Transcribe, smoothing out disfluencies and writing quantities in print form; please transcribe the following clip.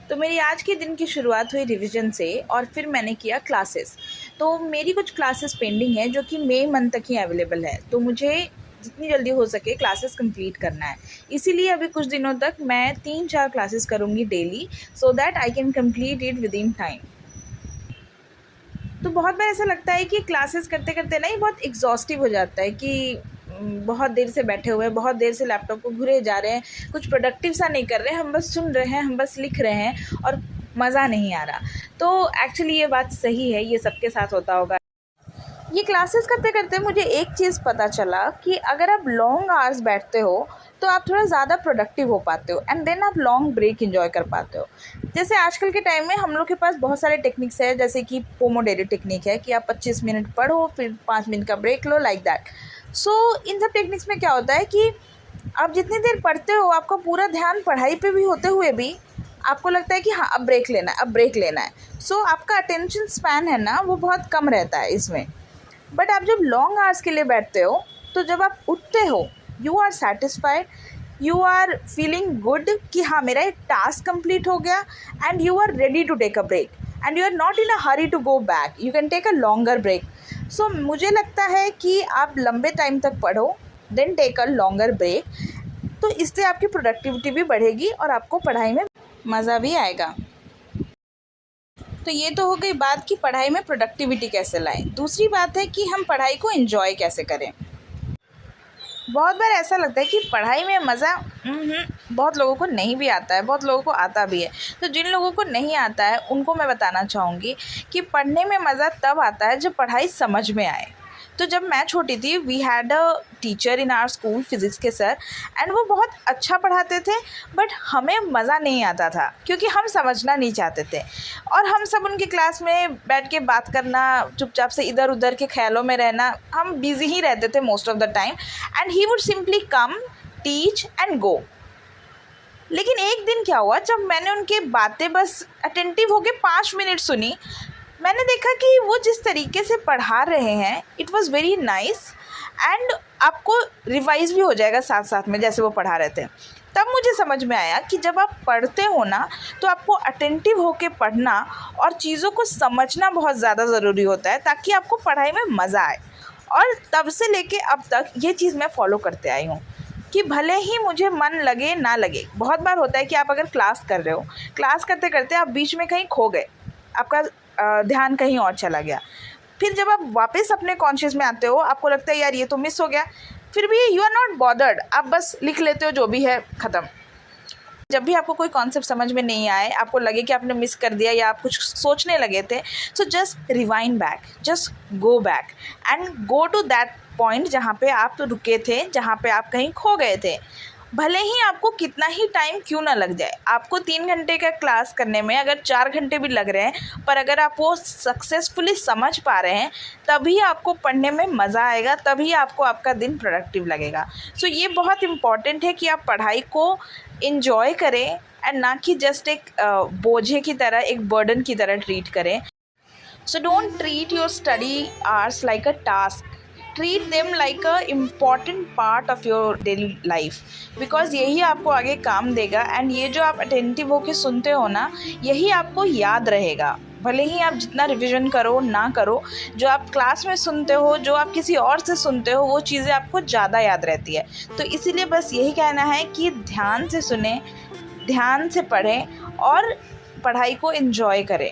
तो मेरी आज के दिन की शुरुआत हुई रिवीजन से और फिर मैंने किया क्लासेस। तो मेरी कुछ क्लासेस पेंडिंग है जो कि मई मंथ तक ही अवेलेबल है, तो मुझे जितनी जल्दी हो सके क्लासेस कंप्लीट करना है। इसीलिए अभी कुछ दिनों तक मैं 3-4 क्लासेस करूँगी daily, so that I can complete it with in time. तो बहुत बार ऐसा लगता है कि क्लासेस करते करते ना ये बहुत एग्जॉस्टिव हो जाता है कि बहुत देर से बैठे हुए हैं, बहुत देर से लैपटॉप को घुरे जा रहे हैं, कुछ प्रोडक्टिव सा नहीं कर रहे हैं, हम बस सुन रहे हैं, हम बस लिख रहे हैं और मज़ा नहीं आ रहा। तो एक्चुअली ये बात सही है, ये सबके साथ होता होगा। ये क्लासेस करते करते मुझे एक चीज़ पता चला कि अगर आप लॉन्ग आवर्स बैठते हो तो आप थोड़ा ज़्यादा प्रोडक्टिव हो पाते हो एंड देन आप लॉन्ग ब्रेक एंजॉय कर पाते हो। जैसे आजकल के टाइम में हम लोग के पास बहुत सारे टेक्निक्स है, जैसे कि पोमोडोरो टेक्निक है कि आप 25 मिनट पढ़ो फिर 5 मिनट का ब्रेक लो, लाइक दैट। सो इन सब टेक्निक्स में क्या होता है कि आप जितनी देर पढ़ते हो आपका पूरा ध्यान पढ़ाई पे भी होते हुए भी आपको लगता है कि हाँ अब ब्रेक लेना है, अब ब्रेक लेना है। सो आपका अटेंशन स्पैन है ना वो बहुत कम रहता है इसमें। बट आप जब लॉन्ग आवर्स के लिए बैठते हो तो जब आप उठते हो you are satisfied, you are feeling good कि हाँ मेरा एक टास्क कंप्लीट हो गया and you are ready to take a break and you are not in a hurry to go back, you can take a longer break. So मुझे लगता है कि आप लंबे टाइम तक पढ़ो then take a longer break, तो इससे आपकी प्रोडक्टिविटी भी बढ़ेगी और आपको पढ़ाई में मज़ा भी आएगा। तो ये तो हो गई बात कि पढ़ाई में प्रोडक्टिविटी कैसे लाएं। दूसरी बात है कि हम पढ़ाई को एंजॉय कैसे करें। बहुत बार ऐसा लगता है कि पढ़ाई में मज़ा बहुत लोगों को नहीं भी आता है, बहुत लोगों को आता भी है। तो जिन लोगों को नहीं आता है उनको मैं बताना चाहूँगी कि पढ़ने में मज़ा तब आता है जब पढ़ाई समझ में आए। तो जब मैं छोटी थी we had a teacher in our school, physics के सर, एंड वो बहुत अच्छा पढ़ाते थे बट हमें मज़ा नहीं आता था क्योंकि हम समझना नहीं चाहते थे और हम सब उनकी क्लास में बैठ के बात करना, चुपचाप से इधर उधर के ख्यालों में रहना, हम बिज़ी ही रहते थे most of the time and he would simply come teach and go. लेकिन एक दिन क्या हुआ, जब मैंने उनकी बातें बस अटेंटिव होके 5 मिनट सुनी, मैंने देखा कि वो जिस तरीके से पढ़ा रहे हैं it was very nice and आपको रिवाइज भी हो जाएगा साथ साथ में जैसे वो पढ़ा रहे थे। तब मुझे समझ में आया कि जब आप पढ़ते हो ना तो आपको अटेंटिव होके पढ़ना और चीज़ों को समझना बहुत ज़्यादा ज़रूरी होता है ताकि आपको पढ़ाई में मज़ा आए। और तब से लेके अब तक ये चीज़ मैं फॉलो करते आई हूँ कि भले ही मुझे मन लगे ना लगे। बहुत बार होता है कि आप अगर क्लास कर रहे हो, क्लास करते करते आप बीच में कहीं खो गए, आपका ध्यान कहीं और चला गया, फिर जब आप वापस अपने कॉन्शियस में आते हो आपको लगता है यार ये तो मिस हो गया, फिर भी यू आर नॉट बॉदर्ड, आप बस लिख लेते हो जो भी है, ख़त्म। जब भी आपको कोई कॉन्सेप्ट समझ में नहीं आए, आपको लगे कि आपने मिस कर दिया या आप कुछ सोचने लगे थे, so just rewind back, just go back and go to that point जहाँ पे आप रुके थे, जहाँ पे आप कहीं खो गए थे। भले ही आपको कितना ही टाइम क्यों ना लग जाए, आपको 3 घंटे का क्लास करने में अगर 4 घंटे भी लग रहे हैं, पर अगर आप वो सक्सेसफुली समझ पा रहे हैं तभी आपको पढ़ने में मज़ा आएगा, तभी आपको आपका दिन प्रोडक्टिव लगेगा। सो ये बहुत इम्पॉर्टेंट है कि आप पढ़ाई को इन्जॉय करें एंड ना कि जस्ट एक बोझे की तरह, एक बर्डन की तरह ट्रीट करें। So don't treat your study hours like a task, treat them like a important part of your daily life, because यही आपको आगे काम देगा एंड ये जो आप अटेंटिव होकर सुनते हो ना यही आपको याद रहेगा। भले ही आप जितना रिवीजन करो ना करो, जो आप क्लास में सुनते हो, जो आप किसी और से सुनते हो, वो चीज़ें आपको ज़्यादा याद रहती है। तो इसीलिए बस यही कहना है कि ध्यान से सुने, ध्यान से पढ़ें और पढ़ाई को एंजॉय करें।